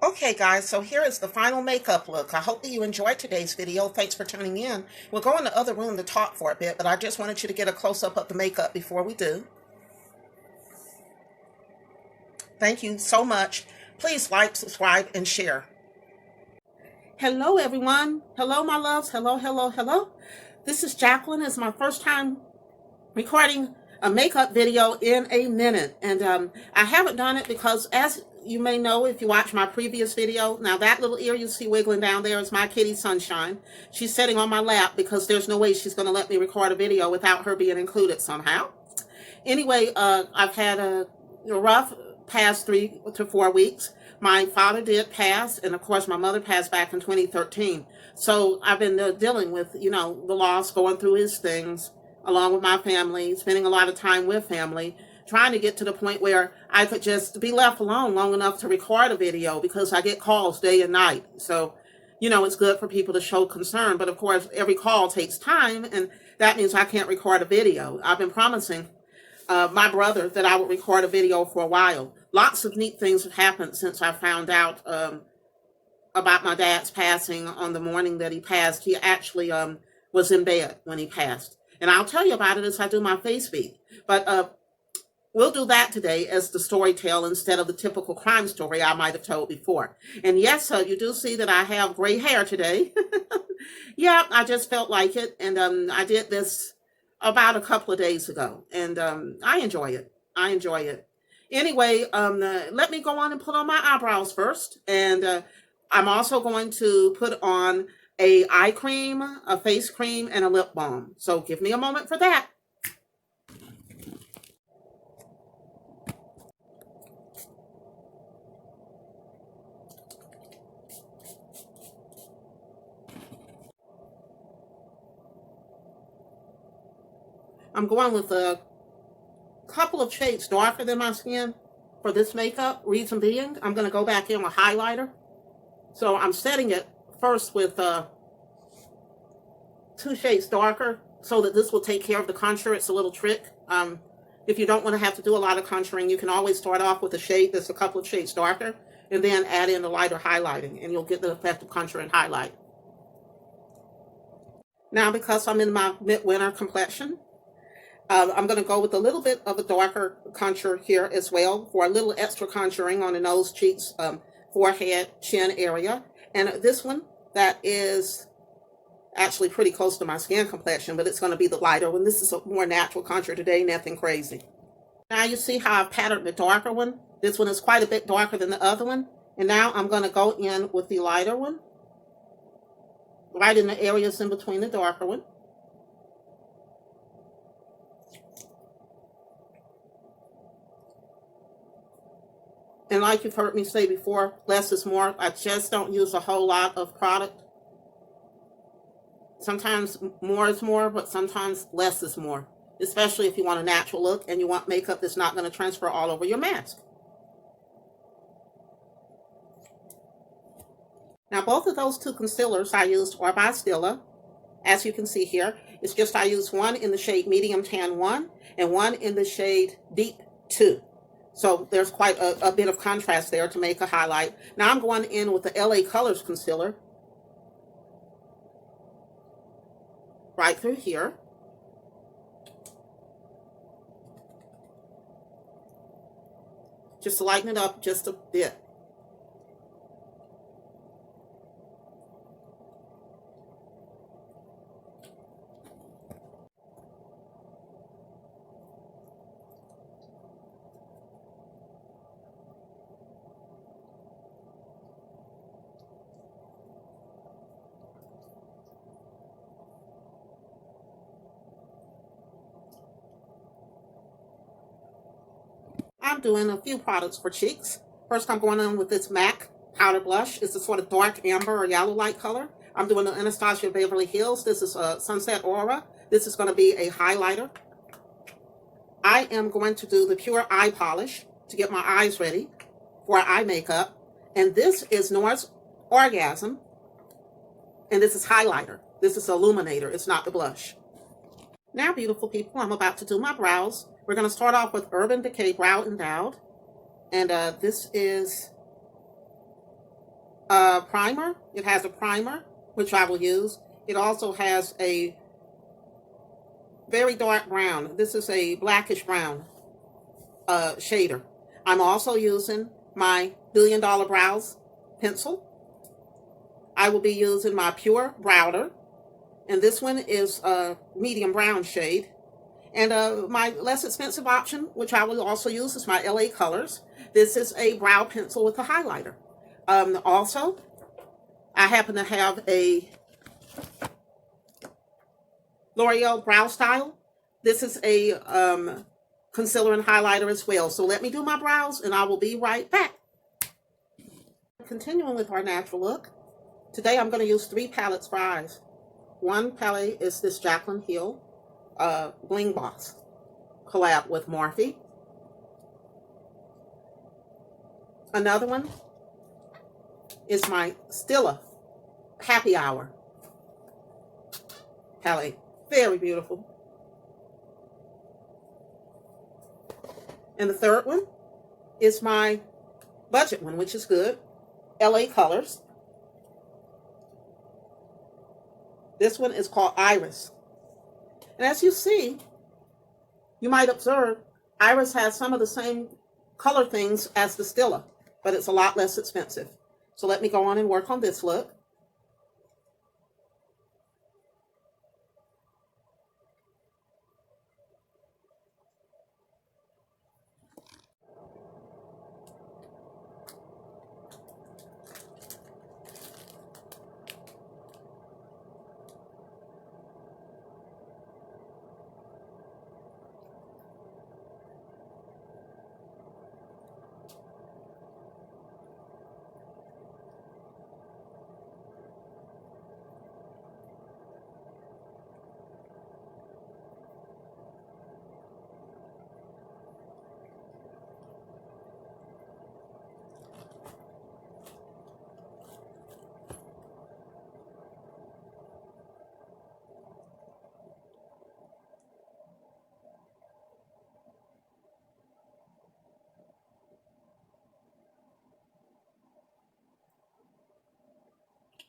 Okay guys, so here is the final makeup look. I hope that you enjoyed today's video. Thanks for tuning in. We'll go in the other room to talk for a bit, but I just wanted you to get a close-up of the makeup before we do. Thank you so much. Please like, subscribe, and share. Hello everyone. Hello my loves. Hello, hello, hello. This is Jacqueline. It's my first time recording a makeup video in a minute. And I haven't done it because, as you may know if you watch my previous video, now that little ear you see wiggling down there is my kitty Sunshine. She's sitting on my lap because there's no way she's going to let me record a video without her being included somehow. Anyway, I've had a rough past 3 to 4 weeks. My father did pass, and of course my mother passed back in 2013. So I've been dealing with, the loss, going through his things, along with my family, spending a lot of time with family, trying to get to the point where I could just be left alone long enough to record a video, because I get calls day and night. So, it's good for people to show concern. But of course, every call takes time, and that means I can't record a video. I've been promising my brother that I would record a video for a while. Lots of neat things have happened since I found out about my dad's passing. On the morning that he passed, he actually was in bed when he passed. And I'll tell you about it as I do my face feed. But we'll do that today as the story tale instead of the typical crime story I might have told before. And yes, you do see that I have gray hair today. Yeah, I just felt like it. And I did this about a couple of days ago. And I enjoy it. I enjoy it. Anyway, let me go on and put on my eyebrows first. And I'm also going to put on a eye cream, a face cream, and a lip balm. So give me a moment for that. I'm going with a couple of shades darker than my skin for this makeup. Reason being, I'm going to go back in with highlighter. So I'm setting it first with 2 shades darker so that this will take care of the contour. It's a little trick. If you don't want to have to do a lot of contouring, you can always start off with a shade that's a couple of shades darker and then add in the lighter highlighting, and you'll get the effect of contour and highlight. Now, because I'm in my midwinter complexion, I'm going to go with a little bit of a darker contour here as well for a little extra contouring on the nose, cheeks, forehead, chin area. And this one, that is actually pretty close to my skin complexion, but it's going to be the lighter one. This is a more natural contour today, nothing crazy. Now you see how I've patterned the darker one. This one is quite a bit darker than the other one. And now I'm going to go in with the lighter one, right in the areas in between the darker one. And like you've heard me say before, less is more. I just don't use a whole lot of product. Sometimes more is more, but sometimes less is more. Especially if you want a natural look and you want makeup that's not going to transfer all over your mask. Now both of those 2 concealers I used are by Stila. As you can see here, it's just I used one in the shade Medium Tan 1 and one in the shade Deep 2. So there's quite a bit of contrast there to make a highlight. Now I'm going in with the LA Colors concealer right through here. Just to lighten it up just a bit. I'm doing a few products for cheeks. First, I'm going in with this MAC powder blush. It's a sort of dark amber or yellow light color. I'm doing the Anastasia Beverly Hills. This is a Sunset Aura. This is going to be a highlighter. I am going to do the Pure Eye Polish to get my eyes ready for eye makeup. And this is Nora's Orgasm. And this is highlighter. This is illuminator. It's not the blush. Now, beautiful people, I'm about to do my brows. We're going to start off with Urban Decay Brow Endowed. And this is primer. It has a primer, which I will use. It also has a very dark brown. This is a blackish brown shader. I'm also using my $1 Billion Brows pencil. I will be using my Pure Browder, and this one is a medium brown shade. And my less expensive option, which I will also use, is my LA Colors. This is a brow pencil with a highlighter. Also, I happen to have a L'Oreal Brow Style. This is a concealer and highlighter as well. So let me do my brows and I will be right back. Continuing with our natural look, today I'm going to use 3 palettes for eyes. One palette is this Jaclyn Hill Bling Boss collab with Morphe. Another one is my Stila Happy Hour palette. Very beautiful. And the third one is my budget one, which is good. LA Colors. This one is called Iris. And as you see, you might observe, Iris has some of the same color things as the Stila, but it's a lot less expensive. So let me go on and work on this look.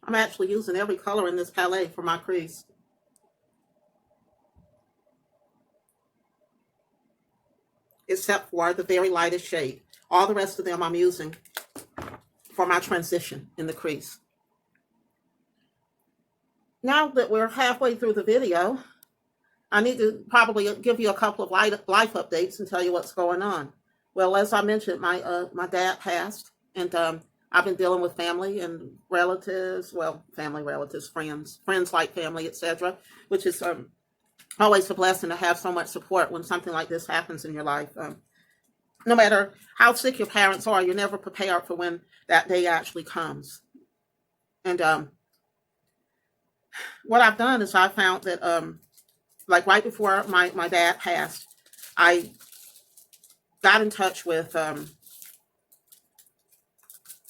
I'm actually using every color in this palette for my crease. Except for the very lightest shade. All the rest of them I'm using for my transition in the crease. Now that we're halfway through the video, I need to probably give you a couple of life updates and tell you what's going on. Well, as I mentioned, my dad passed, and I've been dealing with family and relatives, well, family, relatives, friends like family, etc., which is always a blessing to have so much support when something like this happens in your life. No matter how sick your parents are, you're never prepared for when that day actually comes. And what I've done is I found that, like right before my dad passed, I got in touch with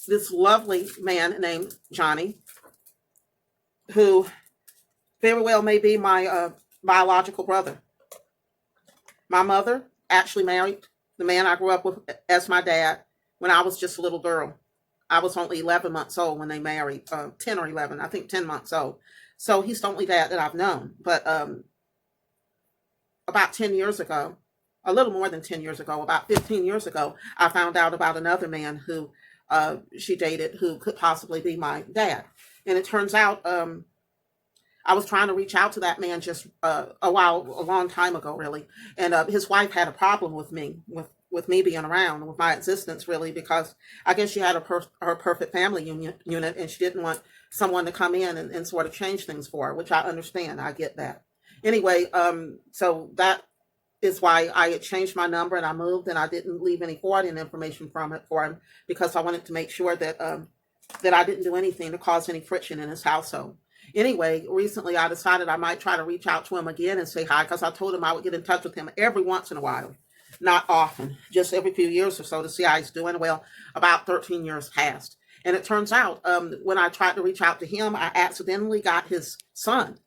this lovely man named Johnny, who very well may be my biological brother. My mother actually married the man I grew up with as my dad when I was just a little girl. I was only 11 months old when they married, 10 or 11, I think 10 months old. So he's the only dad that I've known. But about 10 years ago, a little more than 10 years ago, about 15 years ago, I found out about another man who she dated who could possibly be my dad. And it turns out I was trying to reach out to that man just a long time ago, really. And his wife had a problem with me, with me being around, with my existence, really, because I guess she had her perfect family unit, and she didn't want someone to come in and sort of change things for her, which I understand. I get that. Anyway, so that is why I had changed my number and I moved, and I didn't leave any forwarding information for him because I wanted to make sure that that I didn't do anything to cause any friction in his household. Anyway, recently I decided I might try to reach out to him again and say hi, because I told him I would get in touch with him every once in a while. Not often, just every few years or so to see how he's doing. Well, about 13 years passed. And it turns out when I tried to reach out to him, I accidentally got his son.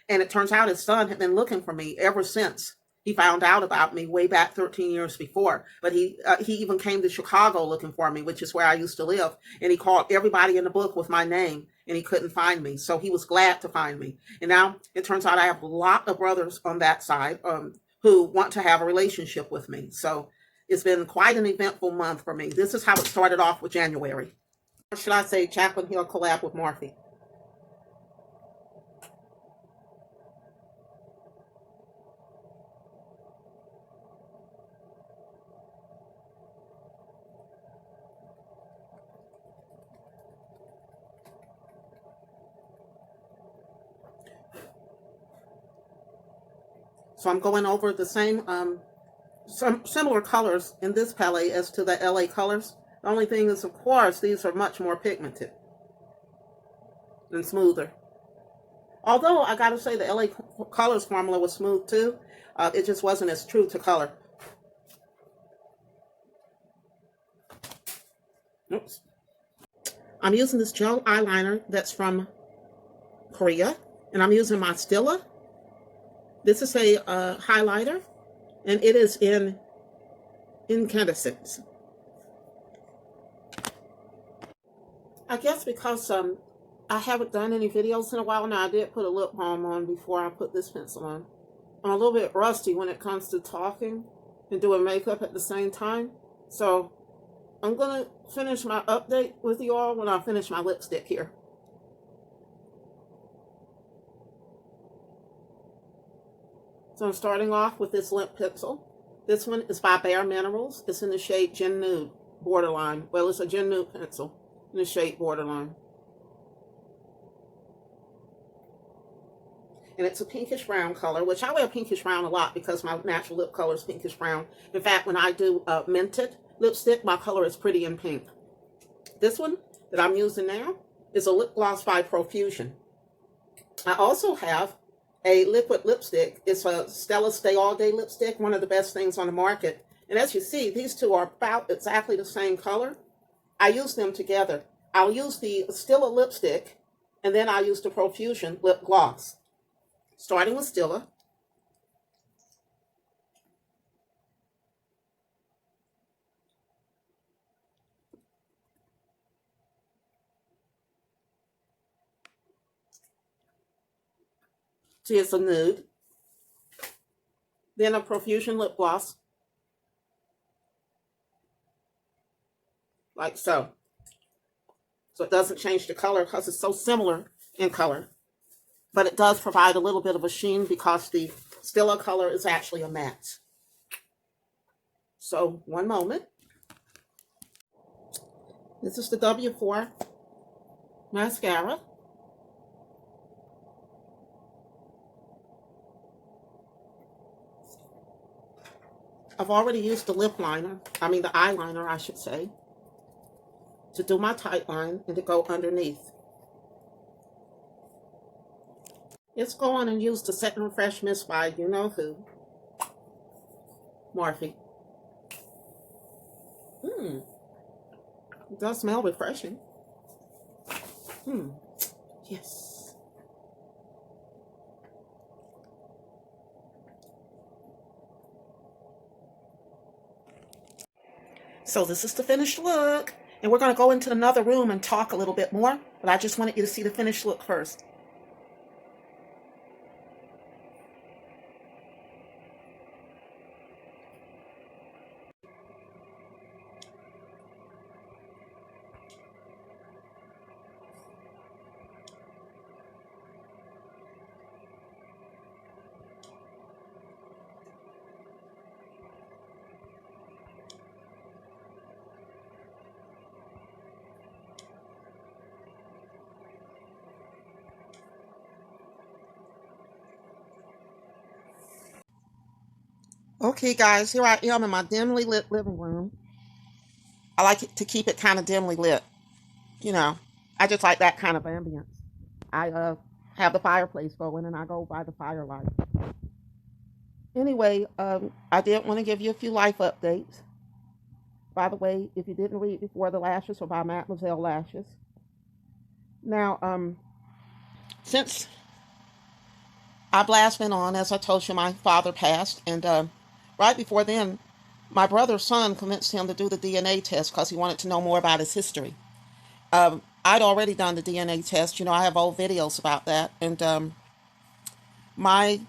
And it turns out his son had been looking for me ever since He found out about me way back 13 years before, but he even came to Chicago looking for me, which is where I used to live. And he called everybody in the book with my name, and he couldn't find me. So he was glad to find me. And now it turns out I have a lot of brothers on that side who want to have a relationship with me. So it's been quite an eventful month for me. This is how it started off with January. Or should I say Jacqueline Hill collab with Morphe? So I'm going over the same, some similar colors in this palette as to the LA colors. The only thing is, of course, these are much more pigmented and smoother. Although I gotta say the LA colors formula was smooth too. It just wasn't as true to color. Oops. I'm using this gel eyeliner that's from Korea, and I'm using my Stila. This is a highlighter, and it is in incandescence. I guess because I haven't done any videos in a while now. I did put a lip balm on before I put this pencil on. I'm a little bit rusty when it comes to talking and doing makeup at the same time. So I'm going to finish my update with you all when I finish my lipstick here. So I'm starting off with this lip pencil. This one is by Bare Minerals. It's in the shade Gin Nude Borderline. Well, it's a Gin Nude pencil in the shade Borderline. And it's a pinkish brown color, which I wear pinkish brown a lot because my natural lip color is pinkish brown. In fact, when I do minted lipstick, my color is pretty in pink. This one that I'm using now is a lip gloss by Profusion. I also have a liquid lipstick. It's a Stella Stay All Day lipstick, one of the best things on the market. And as you see, these two are about exactly the same color. I use them together. I'll use the Stella lipstick, and then I'll use the Profusion lip gloss. Starting with Stella. See, it's a nude. Then a Profusion lip gloss. Like so. So it doesn't change the color because it's so similar in color. But it does provide a little bit of a sheen because the Stella color is actually a matte. So, one moment. This is the W4 mascara. I've already used the lip liner, the eyeliner, I should say, to do my tight line and to go underneath. Let's go on and use the Set and Refresh Mist by you know who, Morphe. It does smell refreshing. Yes. So this is the finished look. And we're going to go into another room and talk a little bit more. But I just wanted you to see the finished look first. Okay, guys, here I am in my dimly lit living room. I like it to keep it kind of dimly lit. I just like that kind of ambience. I have the fireplace going and I go by the firelight. Anyway, I did want to give you a few life updates. By the way, if you didn't read Before the Lashes or by Mademoiselle Lashes. Now, since Our blast went on. As I told you, my father passed, and right before then, my brother's son convinced him to do the DNA test because he wanted to know more about his history. I'd already done the DNA test. You know, I have old videos about that. And my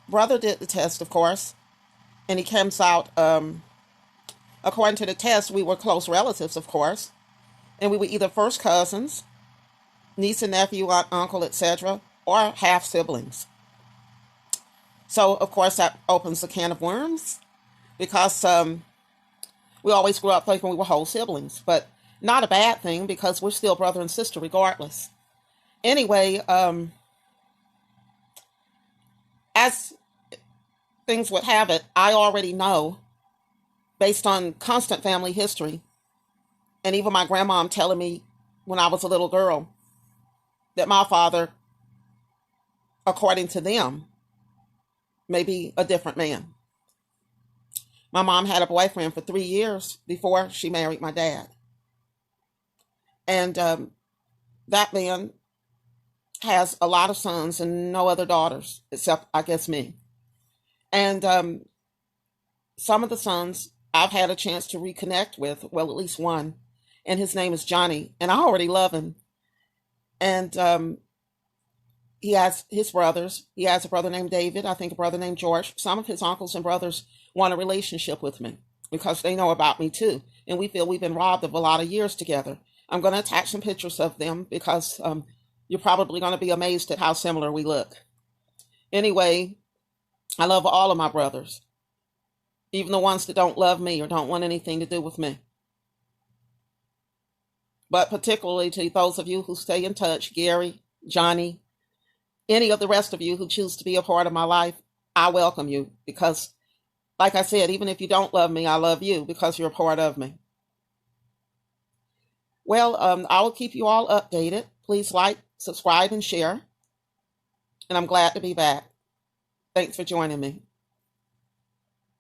brother did the test, of course, and he comes out, according to the test, we were close relatives, of course, and we were either first cousins, niece and nephew, aunt, uncle, etc., or half siblings. So, of course, that opens a can of worms because we always grew up thinking we were whole siblings, but not a bad thing because we're still brother and sister regardless. Anyway, as things would have it, I already know, based on constant family history, and even my grandmom telling me when I was a little girl, that my father, according to them, may be a different man. My mom had a boyfriend for 3 years before she married my dad. And that man has a lot of sons and no other daughters, except, I guess, me. And some of the sons I've had a chance to reconnect with, well, at least one, and his name is Johnny, and I already love him. And he has his brothers. He has a brother named David, I think a brother named George. Some of his uncles and brothers want a relationship with me because they know about me too. And we feel we've been robbed of a lot of years together. I'm going to attach some pictures of them because you're probably going to be amazed at how similar we look. Anyway, I love all of my brothers, even the ones that don't love me or don't want anything to do with me. But particularly to those of you who stay in touch, Gary, Johnny, any of the rest of you who choose to be a part of my life, I welcome you because, like I said, even if you don't love me, I love you because you're a part of me. Well, I will keep you all updated. Please like, subscribe, and share. And I'm glad to be back. Thanks for joining me.